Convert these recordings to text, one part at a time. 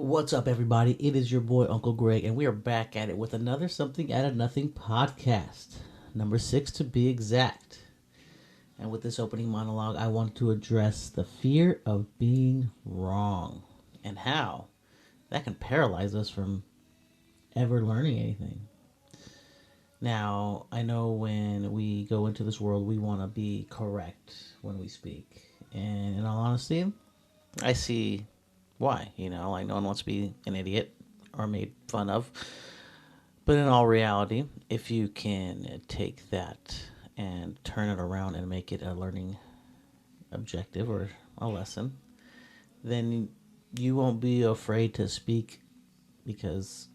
What's up, everybody? It is your boy, Uncle Greg, and we are back at it with another Something Out of Nothing podcast, number 6 to be exact. And with this opening monologue, I want to address the fear of being wrong and how that can paralyze us from ever learning anything. Now, I know when we go into this world, we want to be correct when we speak. And in all honesty, I see why. Like no one wants to be an idiot or made fun of. But in all reality, if you can take that and turn it around and make it a learning objective or a lesson, then you won't be afraid to speak because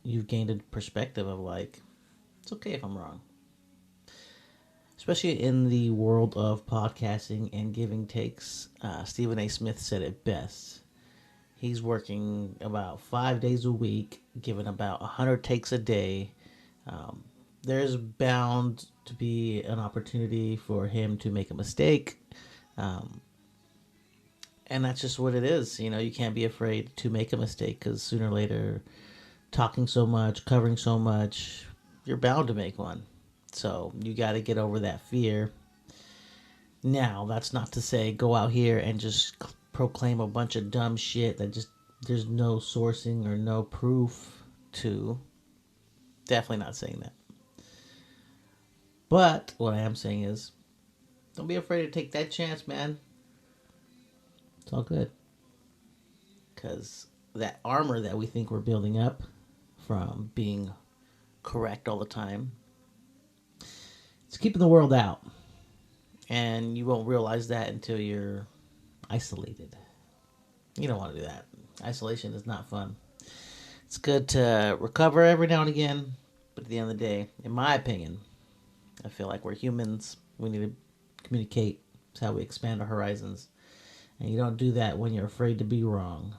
you've gained a perspective of like, it's okay if I'm wrong. Especially in the world of podcasting and giving takes, Stephen A. Smith said it best. He's working about 5 days a week, giving about 100 takes a day. There's bound to be an opportunity for him to make a mistake. And that's just what it is. You can't be afraid to make a mistake because sooner or later, talking so much, covering so much, you're bound to make one. So you got to get over that fear. Now, that's not to say go out here and just proclaim a bunch of dumb shit that just there's no sourcing or no proof to. Definitely not saying that. But what I am saying is, don't be afraid to take that chance, man. It's all good. Because that armor that we think we're building up from being correct all the time, it's keeping the world out. And you won't realize that until you're isolated. You don't want to do that. Isolation is not fun. It's good to recover every now and again, but at the end of the day, in my opinion, I feel like we're humans. We need to communicate. It's how we expand our horizons. And you don't do that when you're afraid to be wrong.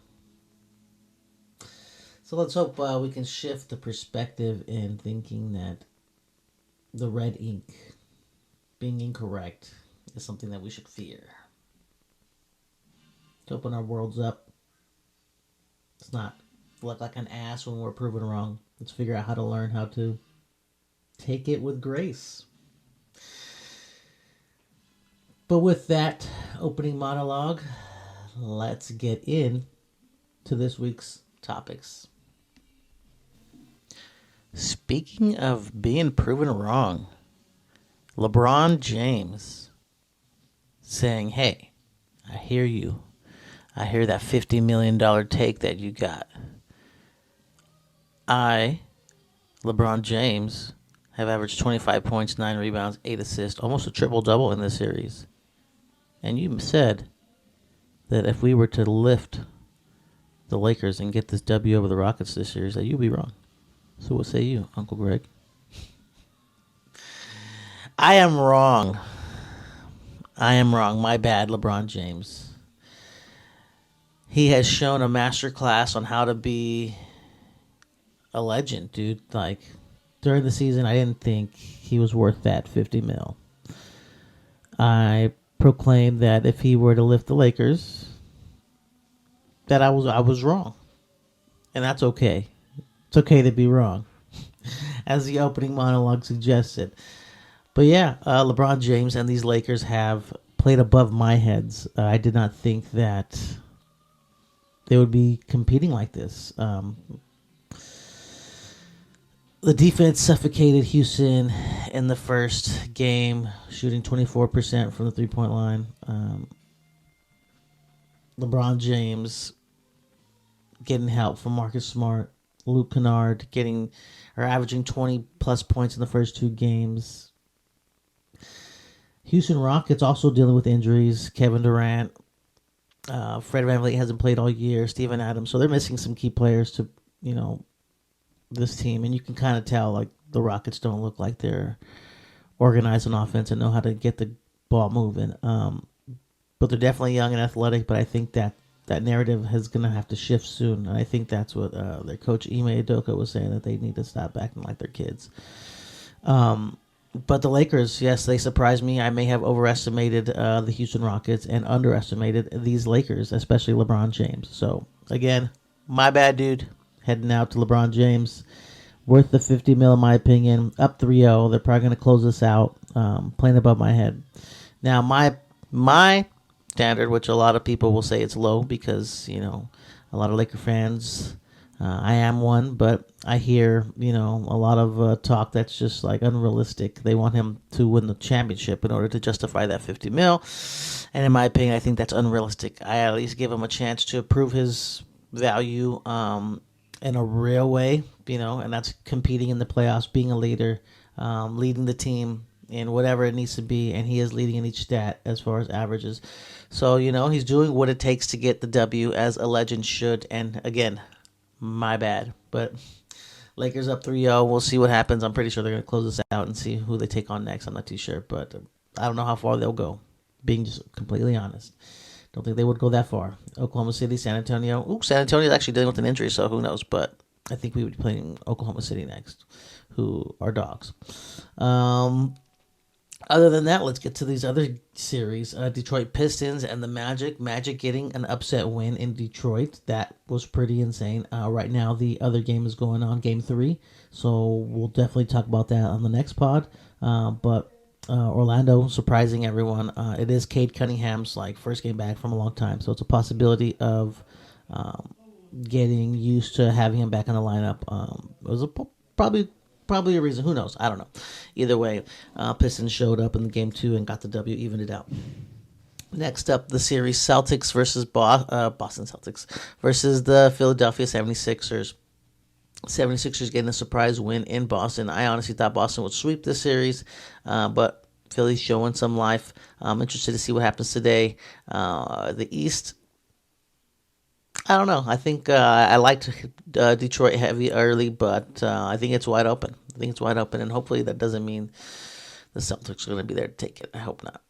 So let's hope we can shift the perspective in thinking that the red ink, being incorrect, is something that we should fear. To open our worlds up. Let's not look like an ass when we're proven wrong. Let's figure out how to learn how to take it with grace. But with that opening monologue, let's get in to this week's topics. Speaking of being proven wrong, LeBron James saying, hey, I hear you. I hear that $50 million take that you got. I, LeBron James, have averaged 25 points, 9 rebounds, 8 assists, almost a triple-double in this series. And you said that if we were to lift the Lakers and get this W over the Rockets this series, that you'd be wrong. So what say you, Uncle Greg? I am wrong. My bad, LeBron James. He has shown a masterclass on how to be a legend, dude. Like, during the season, I didn't think he was worth that 50 mil. I proclaimed that if he were to lift the Lakers, that I was wrong. And that's okay. It's okay to be wrong, as the opening monologue suggested. But yeah, LeBron James and these Lakers have played above my heads. I did not think that they would be competing like this. The defense suffocated Houston in the first game, shooting 24% from the three-point line. LeBron James getting help from Marcus Smart, Luke Kennard averaging 20-plus points in the first 2 games. Houston Rockets also dealing with injuries. Kevin Durant, Fred VanVleet hasn't played all year. Steven Adams, so they're missing some key players to, this team, and you can kind of tell like the Rockets don't look like they're organized on offense and know how to get the ball moving. But they're definitely young and athletic. But I think that narrative is going to have to shift soon. And I think that's what their coach Ime Udoka was saying, that they need to stop acting like they're kids. But the Lakers, yes, they surprised me. I may have overestimated the Houston Rockets and underestimated these Lakers, especially LeBron James. So, again, My bad, dude. Heading out to LeBron James. Worth the 50 mil, in my opinion. Up 3-0. They're probably going to close this out. Playing above my head. Now, my standard, which a lot of people will say it's low because, a lot of Laker fans, I am one, but I hear, a lot of talk that's just like unrealistic. They want him to win the championship in order to justify that 50 mil. And in my opinion, I think that's unrealistic. I at least give him a chance to prove his value in a real way, and that's competing in the playoffs, being a leader, leading the team in whatever it needs to be, and he is leading in each stat as far as averages. So, he's doing what it takes to get the W as a legend should, and again, my bad. But Lakers up 3-0. We'll see what happens. I'm pretty sure they're going to close this out and see who they take on next. I'm not too sure, but I don't know how far they'll go, being just completely honest. Don't think they would go that far. Oklahoma City, San Antonio. San Antonio is actually dealing with an injury, so who knows? But I think we would be playing Oklahoma City next, who are dogs. Other than that, let's get to these other series. Detroit Pistons and the Magic. Magic getting an upset win in Detroit. That was pretty insane. Right now, the other game is going on, Game 3. So we'll definitely talk about that on the next pod. But Orlando surprising everyone. It is Cade Cunningham's first game back from a long time. So it's a possibility of getting used to having him back in the lineup. It was probably a reason. Who knows? I don't know. Either way, Pistons showed up in the game 2 and got the W, evened it out. Next up, the series Celtics versus Boston Celtics versus the Philadelphia 76ers. 76ers getting a surprise win in Boston. I honestly thought Boston would sweep this series, but Philly's showing some life. I'm interested to see what happens today. The East, I don't know. I think I liked Detroit heavy early, but I think it's wide open. And hopefully that doesn't mean the Celtics are going to be there to take it. I hope not.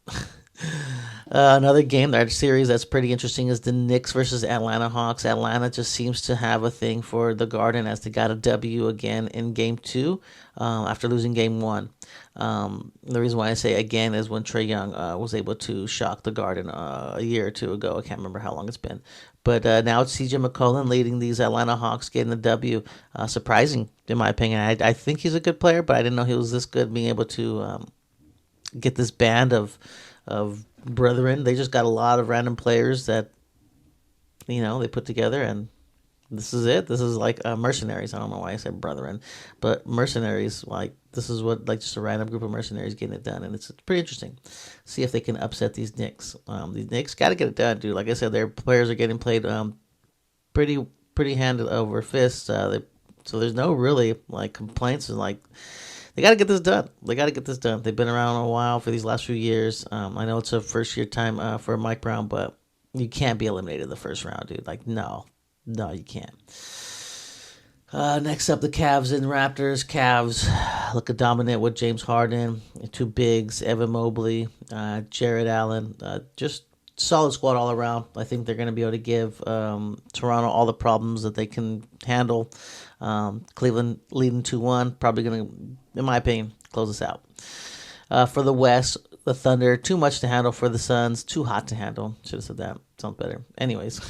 Another game, that series that's pretty interesting is the Knicks versus Atlanta Hawks. Atlanta just seems to have a thing for the Garden as they got a W again in Game 2 after losing Game 1. The reason why I say again is when Trae Young was able to shock the Garden a year or two ago. I can't remember how long it's been. But now it's CJ McCollum leading these Atlanta Hawks getting the W. Surprising, in my opinion. I think he's a good player, but I didn't know he was this good, being able to get this band of brethren. They just got a lot of random players that, they put together, and this is it. This is like mercenaries. I don't know why I said brethren, but mercenaries, this is what, just a random group of mercenaries getting it done, and it's pretty interesting. See if they can upset these Knicks. These Knicks got to get it done, dude. Like I said, their players are getting played pretty hand over fist. So there's no really complaints, and they got to get this done. They've been around a while for these last few years. I know it's a first-year time for Mike Brown, but you can't be eliminated in the first round, dude. No, you can't. Next up, the Cavs and Raptors. Cavs look dominant with James Harden, two bigs, Evan Mobley, Jared Allen. Just solid squad all around. I think they're going to be able to give Toronto all the problems that they can handle. Cleveland leading 2-1, probably going to, in my opinion, close this out. For the West, the Thunder, too much to handle for the Suns, too hot to handle. Should have said that. Sounds better. Anyways,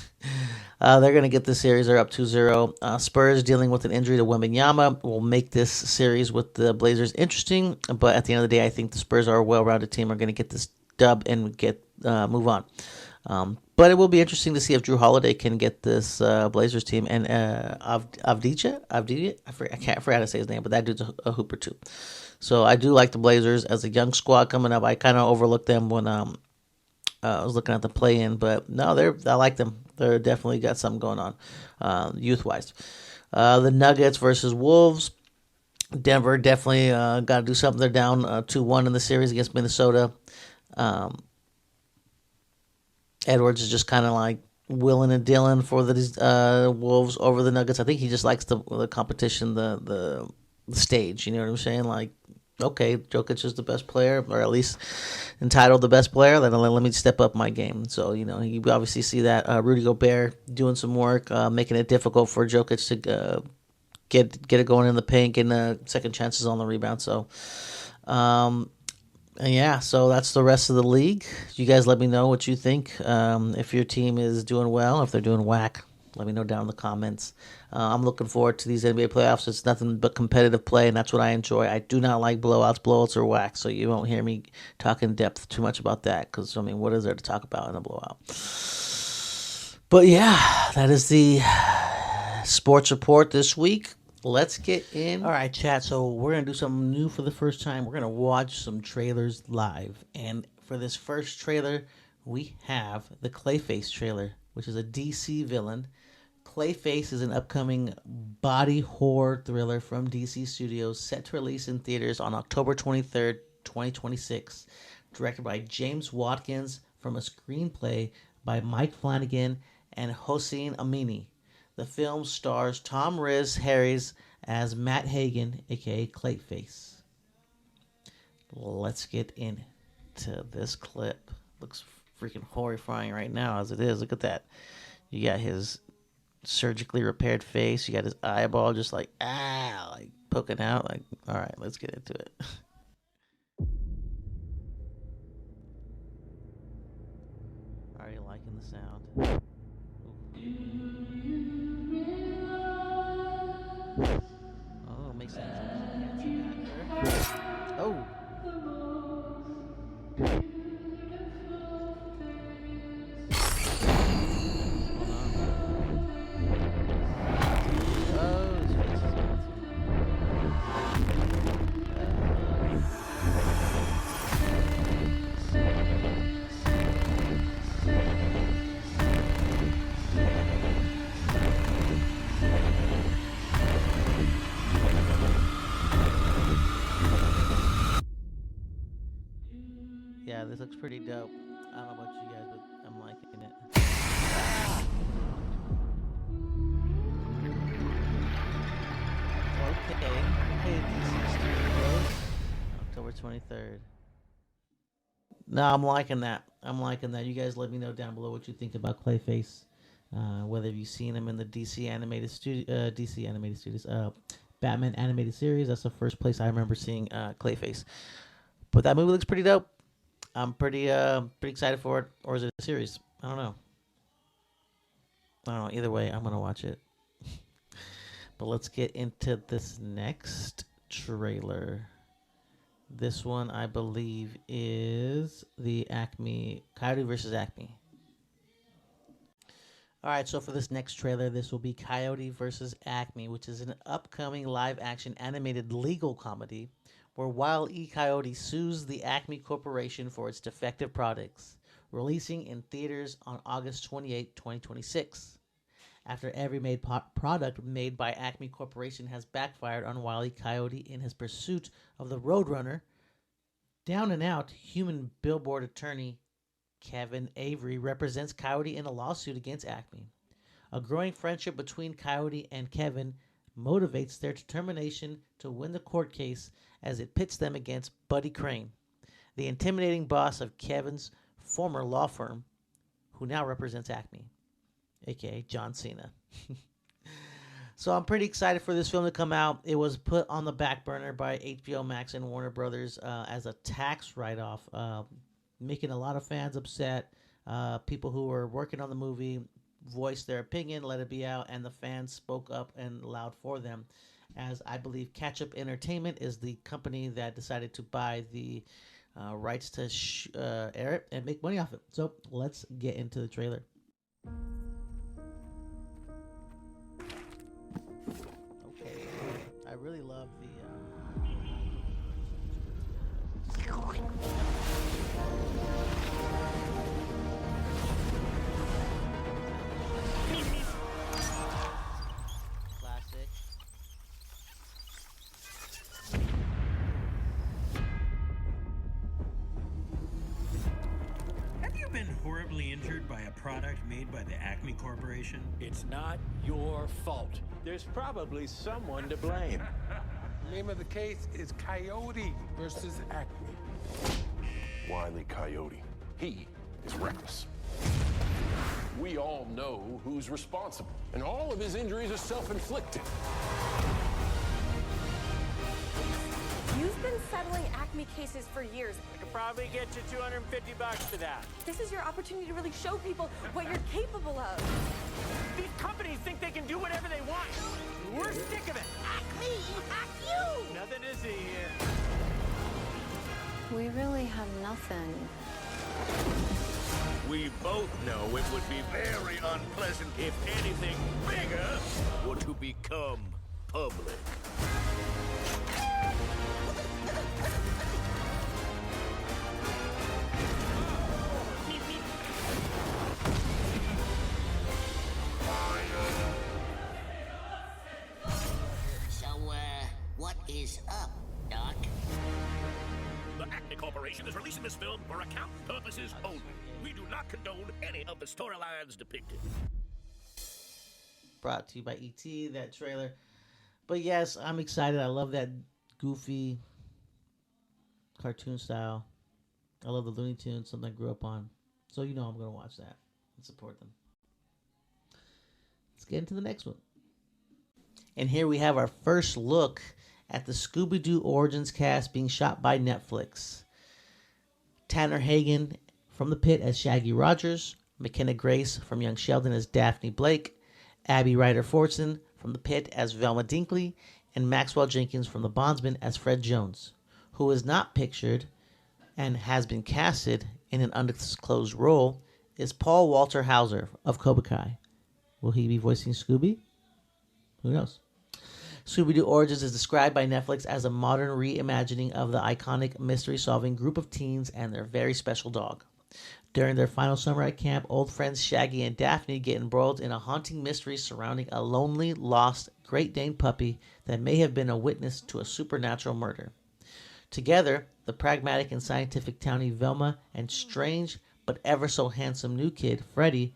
they're going to get this series. They're up 2-0. Spurs dealing with an injury to Wembanyama will make this series with the Blazers interesting, but at the end of the day, I think the Spurs are a well-rounded team, are going to get this dub and move on. But it will be interesting to see if Drew Holiday can get this Blazers team. And Avdija, I forgot how to say his name, but that dude's a hooper too. So I do like the Blazers as a young squad coming up. I kind of overlooked them when I was looking at the play-in, but no, I like them. They're definitely got something going on youth-wise. The Nuggets versus Wolves. Denver definitely got to do something. They're down 2-1 in the series against Minnesota. Edwards is just kind of willing and dealing for the Wolves over the Nuggets. I think he just likes the competition, the stage. You know what I'm saying? Okay, Jokic is the best player, or at least entitled the best player. Then let me step up my game. So you obviously see that Rudy Gobert doing some work, making it difficult for Jokic to get it going in the paint, getting second chances on the rebound. So. And yeah, so that's the rest of the league. You guys let me know what you think. If your team is doing well, if they're doing whack, Let me know down in the comments. I'm looking forward to these NBA playoffs. It's nothing but competitive play, and that's what I enjoy. I do not like blowouts. Blowouts are whack, so you won't hear me talk in depth too much about that because, I mean, what is there to talk about in a blowout? But yeah, that is the sports report this week. Let's get in. All right, chat. So we're going to do something new for the first time. We're going to watch some trailers live. And for this first trailer, we have the Clayface trailer, which is a DC villain. Clayface is an upcoming body horror thriller from DC Studios set to release in theaters on October 23rd, 2026. Directed by James Watkins from a screenplay by Mike Flanagan and Hossein Amini. The film stars Tom Riz Harris as Matt Hagen, a.k.a. Clayface. Let's get into this clip. Looks freaking horrifying right now as it is. Look at that. You got his surgically repaired face. You got his eyeball just like poking out. Like, all right, let's get into it. Are you liking the sound? Oh, makes sense. Oh. Yeah, this looks pretty dope. I don't know about you guys, but I'm liking it. Okay. Hey, DC Studios. October 23rd. No, I'm liking that. You guys let me know down below what you think about Clayface. Whether you've seen him in the DC Animated Studios, Batman Animated Series. That's the first place I remember seeing Clayface. But that movie looks pretty dope. I'm pretty excited for it. Or is it a series? I don't know. Either way, I'm gonna watch it. But let's get into this next trailer. This one, I believe, is the Acme Coyote versus Acme. All right, so for this next trailer, this will be Coyote versus Acme, which is an upcoming live-action animated legal comedy where Wile E. Coyote sues the Acme Corporation for its defective products, releasing in theaters on August 28, 2026. After every product made by Acme Corporation has backfired on Wile E. Coyote in his pursuit of the Roadrunner, down-and-out human billboard attorney Kevin Avery represents Coyote in a lawsuit against Acme. A growing friendship between Coyote and Kevin motivates their determination to win the court case as it pits them against Buddy Crane, the intimidating boss of Kevin's former law firm, who now represents Acme, aka John Cena. So I'm pretty excited for this film to come out. It was put on the back burner by HBO Max and Warner Brothers as a tax write-off, making a lot of fans upset. People who were working on the movie voiced their opinion, let it be out, and the fans spoke up and loud for them, as I believe Catch-Up Entertainment is the company that decided to buy the rights to air it and make money off it. So let's get into the trailer. Okay, I really love the classic. Have you been horribly injured by a product made by the Acme Corporation? It's not your fault. There's probably someone to blame. The name of the case is Coyote versus Acme. Wile E. Coyote. He is reckless. We all know who's responsible, and all of his injuries are self-inflicted. You've been settling Acme cases for years. I could probably get you $250 for that. This is your opportunity to really show people what you're capable of. These companies think they can do whatever they want. We're sick of it. Acme, hack you! Nothing to see here. We really have nothing. We both know it would be very unpleasant if anything bigger were to become public. What is up, Doc? The Acme Corporation is releasing this film for accounting purposes only. We do not condone any of the storylines depicted. Brought to you by E.T., that trailer. But yes, I'm excited. I love that goofy cartoon style. I love the Looney Tunes, something I grew up on. So you know I'm going to watch that and support them. Let's get into the next one. And here we have our first look at the Scooby-Doo Origins cast being shot by Netflix. Tanner Hagen from The Pit as Shaggy Rogers, McKenna Grace from Young Sheldon as Daphne Blake, Abby Ryder Fortson from The Pit as Velma Dinkley, and Maxwell Jenkins from The Bondsman as Fred Jones, who is not pictured and has been casted in an undisclosed role, is Paul Walter Hauser of Cobra Kai. Will he be voicing Scooby? Who knows? Scooby-Doo Origins is described by Netflix as a modern reimagining of the iconic mystery-solving group of teens and their very special dog. During their final summer at camp, old friends Shaggy and Daphne get embroiled in a haunting mystery surrounding a lonely, lost Great Dane puppy that may have been a witness to a supernatural murder. Together, the pragmatic and scientific townie Velma and strange but ever so handsome new kid, Freddy,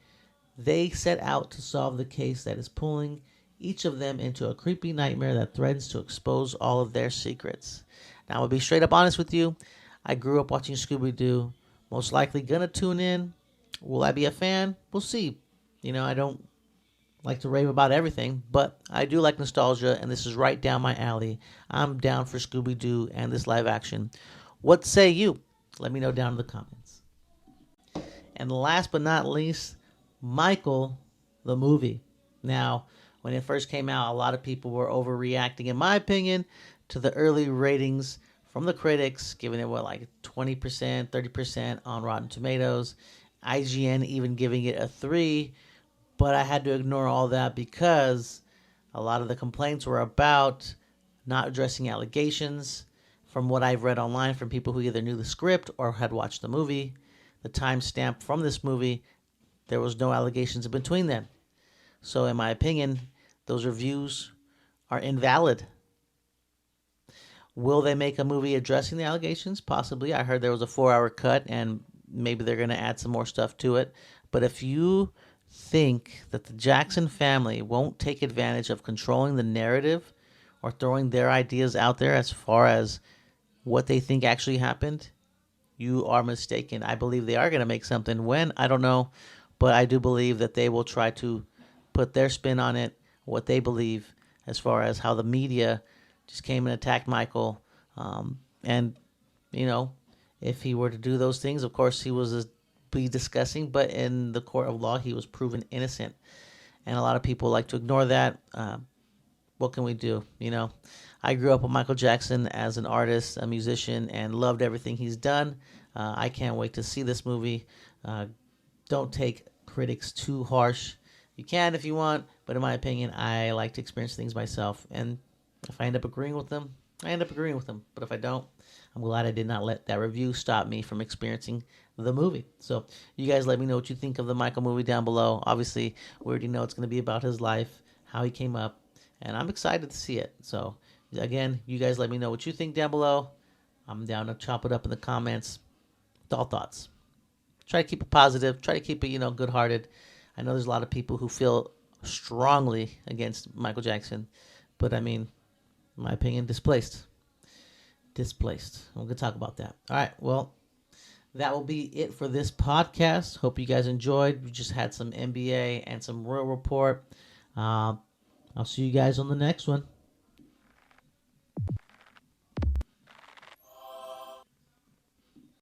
they set out to solve the case that is pulling each of them into a creepy nightmare that threatens to expose all of their secrets. Now, I'll be straight up honest with you. I grew up watching Scooby-Doo. Most likely gonna tune in. Will I be a fan? We'll see. You know, I don't like to rave about everything, but I do like nostalgia, and this is right down my alley. I'm down for Scooby-Doo and this live action. What say you? Let me know down in the comments. And last but not least, Michael, the movie. Now, when it first came out, a lot of people were overreacting, in my opinion, to the early ratings from the critics, giving it, like 20%, 30% on Rotten Tomatoes. IGN even giving it a 3. But I had to ignore all that because a lot of the complaints were about not addressing allegations. From what I've read online from people who either knew the script or had watched the movie, the timestamp from this movie, there was no allegations in between them. So in my opinion, those reviews are invalid. Will they make a movie addressing the allegations? Possibly. I heard there was a 4-hour cut and maybe they're going to add some more stuff to it. But if you think that the Jackson family won't take advantage of controlling the narrative or throwing their ideas out there as far as what they think actually happened, you are mistaken. I believe they are going to make something. When? I don't know. But I do believe that they will try to put their spin on it, what they believe, as far as how the media just came and attacked Michael. And, you know, if he were to do those things, of course he was be discussing, but in the court of law, he was proven innocent. And a lot of people like to ignore that. What can we do? You know, I grew up with Michael Jackson as an artist, a musician, and loved everything he's done. I can't wait to see this movie. Don't take critics too harsh. You can if you want, but in my opinion, I like to experience things myself. And if I end up agreeing with them, I end up agreeing with them. But if I don't, I'm glad I did not let that review stop me from experiencing the movie. So you guys let me know what you think of the Michael movie down below. Obviously, we already know it's going to be about his life, how he came up, and I'm excited to see it. So again, you guys let me know what you think down below. I'm down to chop it up in the comments. It's all thoughts. Try to keep it positive. Try to keep it, you know, good-hearted. I know there's a lot of people who feel strongly against Michael Jackson, but I mean, in my opinion, displaced. We're going to talk about that. All right, well, that will be it for this podcast. Hope you guys enjoyed. We just had some NBA and some Royal Report. I'll see you guys on the next one.